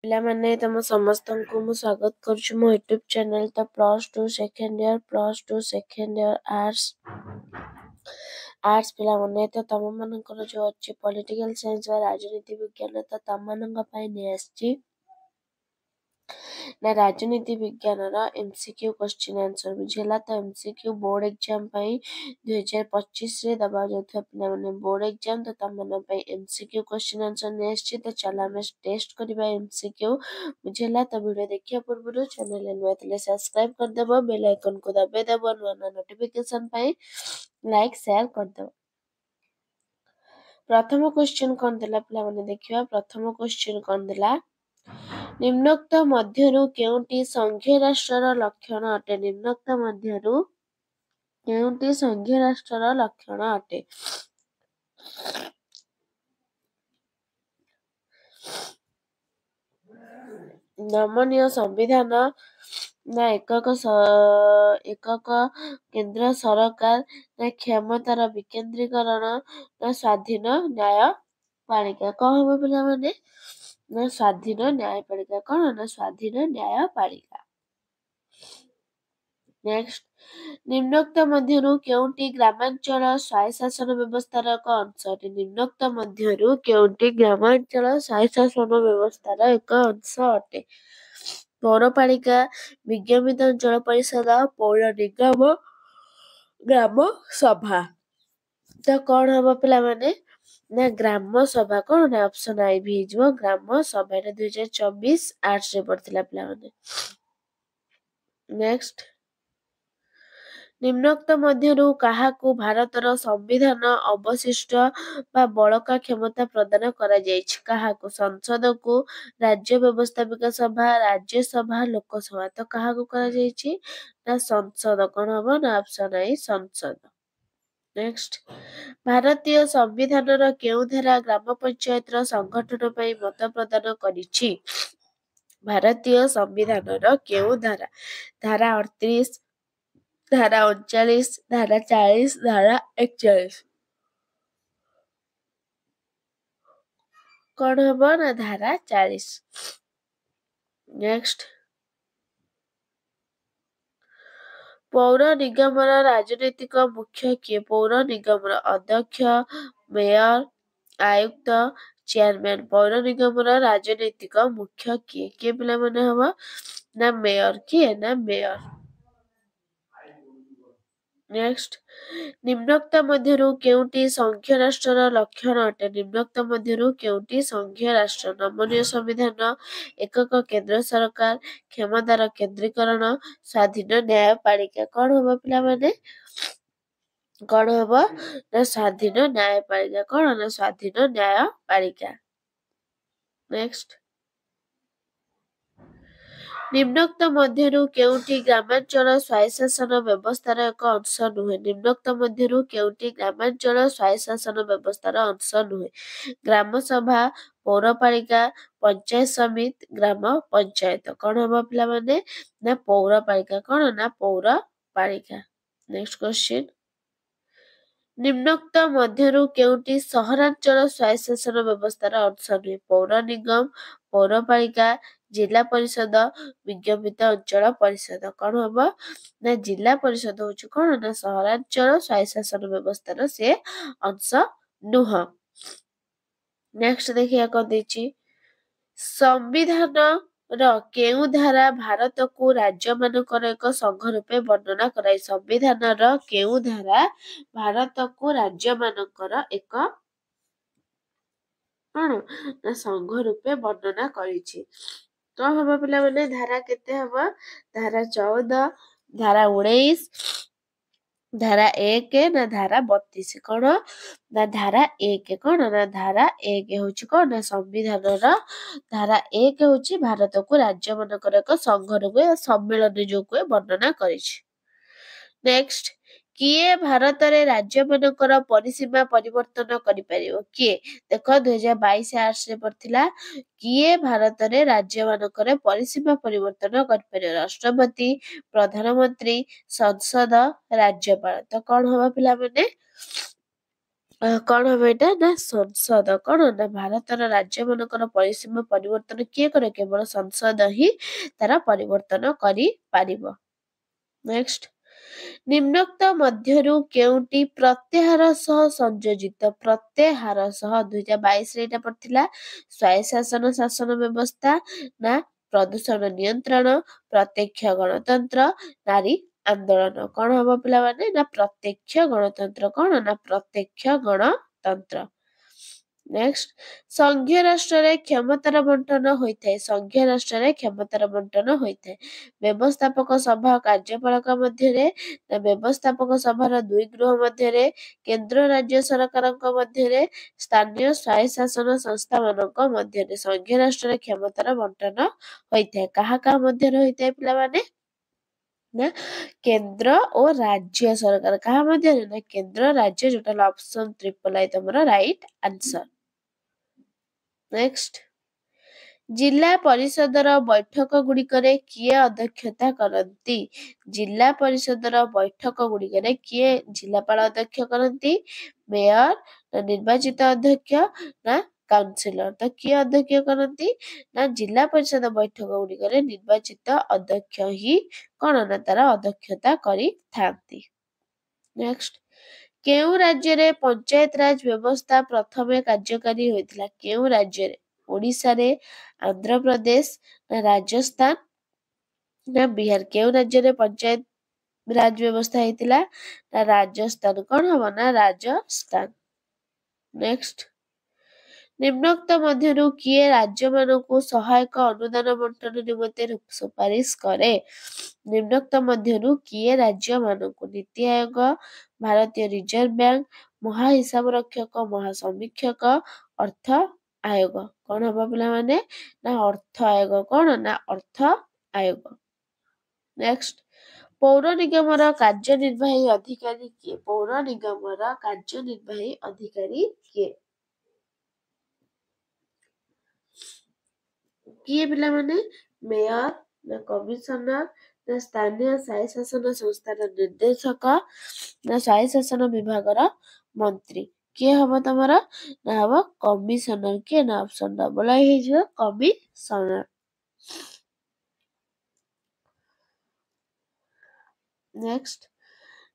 ପିଲାମାନେ ତମ ସମସ୍ତଙ୍କୁ ମୁଁ ସ୍ୱାଗତ କରୁଛି ମୋ ୟୁଟ୍ୟୁବ୍ ଚ୍ୟାନେଲ୍ ତ +2 ସେକେଣ୍ଡ ଇୟର ଆର୍ଟ୍ସ ପିଲାମାନେ ତ ତମମାନଙ୍କର ଯେଉଁ ଅଛି ପଲିଟିକାଲ ସାଇନ୍ସ ବା ରାଜନୀତି ବିଜ୍ଞାନ ତ ତମମାନଙ୍କ ପାଇଁ ନେଇ ଆସିଛି ନା ରାଜନୀତି ବିଜ୍ଞାନର MCQ କ୍ୱେଶ୍ଚିନ୍ ଆନ୍ସର ବୁଝିହେଲା। ତ MCQ ବୋର୍ଡ଼ ଏକ୍ଜାମ ପାଇଁ 2025ରେ ଦେବାକୁ ଯାଉଥିବା ପିଲାମାନେ ବୋର୍ଡ଼ ଏକ୍ଜାମ ତ ତମମାନଙ୍କ ପାଇଁ MCQ କ୍ୱେଶ୍ଚିନ୍ ଆନ୍ସର ନେଇ ଆସିଛି। ତ ଚାଲ ଆମେ ଟେଷ୍ଟ କରିବା MCQ ବୁଝିହେଲା। ତ ଭିଡ଼ିଓ ଦେଖିବା ପୂର୍ବରୁ ଚ୍ୟାନେଲରେ ନୂଆ ଥିଲେ ସବସ୍କ୍ରାଇବ୍ କରିଦେବ, ବେଲ୍ ଆଇକନ୍କୁ ଦବାଇଦେବ ନୂଆ ନୂଆ ନୋଟିଫିକେସନ୍ ପାଇଁ ଲାଇକ୍ ସେୟାର କରିଦେବ। ପ୍ରଥମ କ୍ୱେଶ୍ଚିନ୍ କ'ଣ ଥିଲା ପିଲାମାନେ ଦେଖିବା। ପ୍ରଥମ କ୍ୱେଶ୍ଚିନ୍ କ'ଣ ଥିଲା, ନିମ୍ନୋକ୍ତ ମଧ୍ୟରୁ କେଉଁଟି ସଂଘୀୟ ରାଷ୍ଟ୍ରର ଲକ୍ଷଣ ଅଟେ? ନିମ୍ନୋକ୍ତ ମଧ୍ୟରୁ କେଉଁଟି ସଂଘୀୟ ରାଷ୍ଟ୍ରର ଲକ୍ଷଣ ଅଟେ? ନମନୀୟ ସମ୍ବିଧାନ ନା ଏକକ କେନ୍ଦ୍ର ସରକାର ନା କ୍ଷମତାର ବିକେନ୍ଦ୍ରୀକରଣ ନା ସ୍ୱାଧୀନ ନ୍ୟାୟପାଳିକା? କ'ଣ ହବ ପିଲାମାନେ? ନା ସ୍ୱାଧୀନ ନ୍ୟାୟପାଳିକା। କ'ଣ ନା ସ୍ୱାଧୀନ ନ୍ୟାୟପାଳିକା। ନେକ୍ସଟ, ନିମ୍ନୋକ୍ତ ମଧ୍ୟରୁ କେଉଁଟି ଗ୍ରାମାଞ୍ଚଳ ସ୍ୱାୟତ୍ତ ବ୍ୟବସ୍ଥାର ଏକ ଅଂଶ ଅଟେ? ନିମ୍ନୋକ୍ତ ମଧ୍ୟରୁ କେଉଁଟି ଗ୍ରାମାଞ୍ଚଳ ସ୍ୱାୟତ୍ତ ବ୍ୟବସ୍ଥାର ଏକ ଅଂଶ ଅଟେ? ପୌରପାଳିକା, ବିଜ୍ଞପ୍ତିତ ଅଞ୍ଚଳ ପରିଷଦ, ପୌର ନିଗମ, ଗ୍ରାମ ସଭା। ତ କ'ଣ ହବ ପିଲାମାନେ? ନା ଗ୍ରାମ ସଭା। କ'ଣ ନା ଅପସନ୍ ଆଇ ବି ହେଇଯିବ ଗ୍ରାମ ସଭା। ଏଟା 2024 ଆର୍ଟ୍ସରେ ପଢିଥିଲା ପିଲାମାନେ। ନେକ୍ସଟ, ନିମ୍ନୋକ୍ତ ମଧ୍ୟରୁ କାହାକୁ ଭାରତର ସମ୍ବିଧାନ ଅବଶିଷ୍ଟ ବା ବଳକା କ୍ଷମତା ପ୍ରଦାନ କରାଯାଇଛି? କାହାକୁ? ସଂସଦକୁ, ରାଜ୍ୟ ବ୍ୟବସ୍ଥାପିକା ସଭା, ରାଜ୍ୟସଭା, ଲୋକସଭା। ତ କାହାକୁ କରାଯାଇଛି? ନା ସଂସଦ। କ'ଣ ହବ? ନା ଅପସନ୍ ଆଇ ସଂସଦ। ନେକ୍ସଟ, ଭାରତୀୟ ସମ୍ବିଧାନର କେଉଁ ଧାରା ଗ୍ରାମ ପଞ୍ଚାୟତର ସଂଗଠନ ପାଇଁ ମତ ପ୍ରଦାନ କରିଛି? ଭାରତୀୟ ସମ୍ବିଧାନର କେଉଁ ଧାରା? ଧାରା 38, ଧାରା 39, ଧାରା 40, ଧାରା 41। କ'ଣ ହବ? ନା ଧାରା 40। ନେକ୍ସଟ, ପୌର ନିଗମର ରାଜନୈତିକ ମୁଖ୍ୟ କିଏ? ପୌର ନିଗମର ଅଧ୍ୟକ୍ଷ, ମେୟର, ଆୟୁକ୍ତ, ଚେୟାରମ୍ୟାନ। ପୌର ନିଗମର ରାଜନୈତିକ ମୁଖ୍ୟ କିଏ? କିଏ ପିଲାମାନେ ହବ? ନା ମେୟର। କିଏ? ନା ମେୟର। ନେକ୍ସଟ, ନିମ୍ନୋକ୍ତ ମଧ୍ୟରୁ କେଉଁଟି ସଂଘୀୟ ରାଷ୍ଟ୍ରର ଲକ୍ଷଣ ଅଟେ? ନିମ୍ନୋକ୍ତ ମଧ୍ୟରୁ କେଉଁଟି ସଂଘୀୟ ରାଷ୍ଟ୍ର? ନମନୀୟ ସମ୍ବିଧାନ, ଏକକ କେନ୍ଦ୍ର ସରକାର, କ୍ଷମତାର କେନ୍ଦ୍ରୀକରଣ, ସ୍ୱାଧୀନ ନ୍ୟାୟପାଳିକା। କ'ଣ ହବ ପିଲାମାନେ? କ'ଣ ହବ? ନା ସ୍ୱାଧୀନ ନ୍ୟାୟପାଳିକା। କ'ଣ ନା ସ୍ୱାଧୀନ ନ୍ୟାୟପାଳିକା। ନେକ୍ସଟ, ନିମ୍ନୋକ୍ତ ମଧ୍ୟରୁ କେଉଁଟି ଗ୍ରାମାଞ୍ଚଳ ସ୍ୱାୟତ୍ତ ବ୍ୟବସ୍ଥାର ଏକ ଅଂଶ ନୁହେଁ? ନିମ୍ନୋକ୍ତ ମଧ୍ୟରୁ କେଉଁଟି ଗ୍ରାମାଞ୍ଚଳ ସ୍ୱାୟତ୍ତ ବ୍ୟବସ୍ଥାର ଅଂଶ ନୁହେଁ? ଗ୍ରାମ ସଭା, ପୌରପାଳିକା, ପଞ୍ଚାୟତ ସମିତି, ଗ୍ରାମ ପଞ୍ଚାୟତ। କ'ଣ ହବ ପିଲାମାନେ? ନା ପୌରପାଳିକା। କ'ଣ ନା ପୌରପାଳିକା। ନେକ୍ସଟ କ୍ୱେଶ୍ଚିନ୍, ନିମ୍ନୋକ୍ତ ମଧ୍ୟରୁ କେଉଁଟି ସହରାଞ୍ଚଳ ସ୍ୱାୟତ୍ତ ବ୍ୟବସ୍ଥାର ଅଂଶ ନୁହେଁ? ପୌର ନିଗମ, ପୌରପାଳିକା, ଜିଲ୍ଲା ପରିଷଦ, ବିଜ୍ଞପ୍ତିତ ଅଞ୍ଚଳ ପରିଷଦ। କ'ଣ ହବ? ନା ଜିଲ୍ଲା ପରିଷଦ ହଉଛି କ'ଣ ନା ସହରାଞ୍ଚଳ ସ୍ୱାୟତ୍ତ ବ୍ୟବସ୍ଥାର ସେ ଅଂଶ ନୁହଁ। ନେକ୍ସଟ ଦେଖିବା କ'ଣ ଦେଇଛି, ସମ୍ବିଧାନର କେଉଁ ଧାରା ଭାରତକୁ ରାଜ୍ୟମାନଙ୍କର ଏକ ସଂଘ ରୂପେ ବର୍ଣ୍ଣନା କରାଇ? ସମ୍ବିଧାନର କେଉଁ ଧାରା ଭାରତକୁ ରାଜ୍ୟମାନଙ୍କର ଏକ କ'ଣ ନା ସଂଘ ରୂପେ ବର୍ଣ୍ଣନା କରିଛି? କ'ଣ ହବ ପିଲାମାନେ? ଧାରା କେତେ ହବ? ଧାରା 14, ଧାରା 19, ଧାରା 1 ନା ଧାରା 32। କ'ଣ ନା ଧାରା 1। କ'ଣ ନା ଧାରା 1 ହଉଛି କ'ଣ ନା ସମ୍ବିଧାନର ଧାରା 1 ହଉଛି ଭାରତକୁ ରାଜ୍ୟମାନଙ୍କର ଏକ ସଂଘ ରୂପେ ସମ୍ମିଳନୀ ଯୋଗୁଁ ବର୍ଣ୍ଣନା କରିଛି। ନେକ୍ସଟ, କିଏ ଭାରତରେ ରାଜ୍ୟମାନଙ୍କର ପରିସୀମା ପରିବର୍ତ୍ତନ କରିପାରିବ? କିଏ? ଦେଖ 2022 ଆର୍ଟ୍ସରେ ପଡିଥିଲା, କିଏ ଭାରତରେ ରାଜ୍ୟମାନଙ୍କର ପରିସୀମା ପରିବର୍ତ୍ତନ କରିପାରିବ? ରାଷ୍ଟ୍ରପତି, ପ୍ରଧାନମନ୍ତ୍ରୀ, ସଂସଦ, ରାଜ୍ୟପାଳ। ତ କ'ଣ ହବ ପିଲାମାନେ? कौन हम एटा ना संसद कौन ना भारतर राज्य मनकर परिसीमा परिवर्तन किए करे केवल संसद ही तार परिवर्तन करि पारिबो। नेक्स्ट निम्नोक्त मध्यरु केउटी प्रत्याहार सह संयोजित प्रत्याहार सह 2022 रे एटा पड़थिला स्वायत्त शासन शासन व्यवस्था ना प्रदूषण नियंत्रण प्रत्यक्ष गणतंत्र नारी आंदोलन कौन हम पिला माने ना प्रत्यक्ष गणतंत्र कौन ना प्रत्यक्ष गणतंत्र। नेक्स्ट संघीय राष्ट्र क्षमतार बंटन होता है संघीय राष्ट्र क्षमतार बंटन होता है व्यवस्थापक सभा कार्यपालक मध्य व्यवस्थापक सभार दुई गृह मध्य केंद्र राज्य सरकार मध्य स्थानीय स्वायत्त शासन संस्था मान मध्य संघीय राष्ट्र क्षमतार बंटन होता है कहा कहा मध्य होता है पिला माने ना केंद्र और राज्य सरकार कहा मध्य ना केंद्र राज्य जोटा ऑप्शन ट्रिपल आई तुम राइट आंसर। नेक्स्ट जिला परिषदर बैठक गुड़िकरे किए अध्यक्षता करती जिला परिषदर बैठक गुड़िकरे किए जिलापाल अध्यक्ष करती मेयर निर्वाचित अध्यक्ष ना काउंसिलर तो किए अध्यक्ष करती ना जिला परिषद बैठक गुड़िकरे निर्वाचित अध्यक्ष ही कौन ना तार अध्यक्षता करी थांती। नेक्स्ट केउ राज्य रे पंचायत राज व्यवस्था प्रथमे कार्यकारी होइतिला केउ राज्य रे ओडिसा रे आंध्र प्रदेश ना राजस्थान ना बिहार केउ राज्य रे पंचायत राज व्यवस्था हेतिला ना राजस्थान कौन हबो ना राजस्थान। नेक्स्ट निम्नोक्त मध्यरु किए राज्य मानकु सहायक अनुदान बंटन निमंते सुपारिश करे निम्नोक्त मध्यरु किए राज्य मानकु नीति आयोग भारतीय रिजर्व बैंक महाहिसाब रक्षक महासमीक्षक अर्थ आयोग कौन हम पिला माने ना अर्थ आयोग कौन ना अर्थ आयोग। नेक्स्ट पौर निगमर कार्यनिर्वाही अधिकारी किए पौर निगमर कार्यनिर्वाही अधिकारी किए किए पिला माने मेयर ना कमिशनर ना स्थानीय स्वायत्त शासन संस्थार निर्देशक ना स्वायत्त शासन विभागर मंत्री किए हम तमर ना हम कमिशनर किए ना ऑप्शन डबल आई हे जो कमिशनर। नेक्स्ट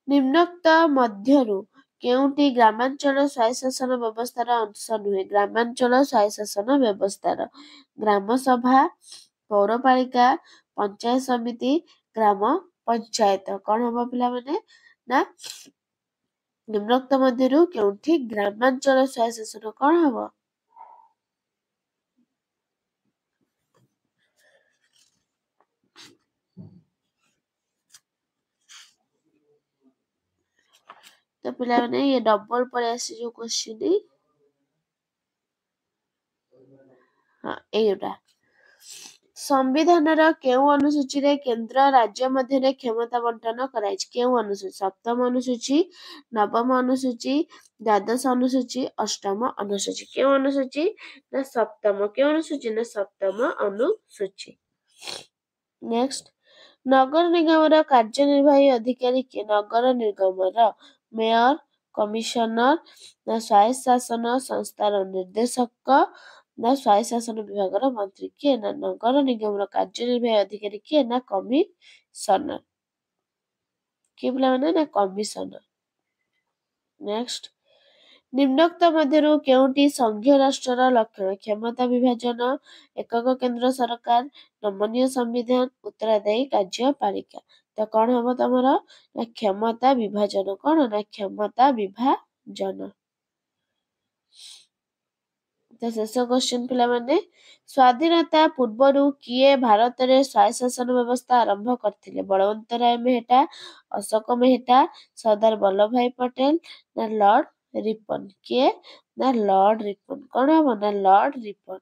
निम्नोक्त मध्यरु केउटी ग्रामांचल स्वायत्त शासन व्यवस्थार अंश नुहे ग्रामांचल स्वायत्त शासन व्यवस्थार ग्राम सभा पौरपालिका पंचायत समिति ग्राम पंचायत कौन हम पिला माने ना निम्नोक्त मध्यरु केउठी ग्रामांचल स्वायत्त शासन कौन हबो तो पिला माने ये डबल पर आसी जो क्वेश्चन हाँ एटा संविधानर केउ अनुसूची रे केंद्र राज्य मध्य क्षमता बंटन कराई केउ अनुसूची सप्तम अनुसूची नवम अनुसूची द्वादश अनुसूची अष्टम अनुसूची केउ अनुसूची ना सप्तम केउ अनुसूची ना सप्तम अनुसूची। नेक्स्ट नगर निगमर कार्यनिर्वाही अधिकारी के नगर निगमर मेयर कमिशनर ना स्वायत्त शासन संस्थार निर्देशक ना स्वायत्त शासन विभागर मंत्री किए ना नगर निगमर कार्यनिर्वाही अधिकारी किए ना कमिशनर किए पिला माने ना कमिशनर। नेक्स्ट निम्नोक्त मध्यरु केउटी संघीय राष्ट्रर लक्षण क्षमता विभाजन एकक केंद्र सरकार नमनीय संविधान उत्तरदायी कार्यपालिका तो कौन हम तमर ना क्षमता विभाजन कौन ना क्षमता विभाजन। तो शेष क्वेश्चन पिला माने स्वाधीनता पूर्वरु किए भारत रे स्वायत्त शासन व्यवस्था आरंभ करथिले बलवंत राय मेहता अशोक मेहता सरदार वल्लभ भाई पटेल ना लॉर्ड रिपन किए ना लॉर्ड रिपन कौन हम ना लॉर्ड रिपन।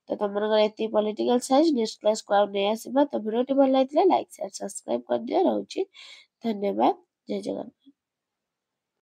तो तुमर एती पॉलिटिकल साइंस नेक्स्ट क्लास को नै आसीबा तो वीडियो भल लागितले लाइक शेयर सब्सक्राइब कर दियो रहउची धन्यवाद जय जगन्नाथ।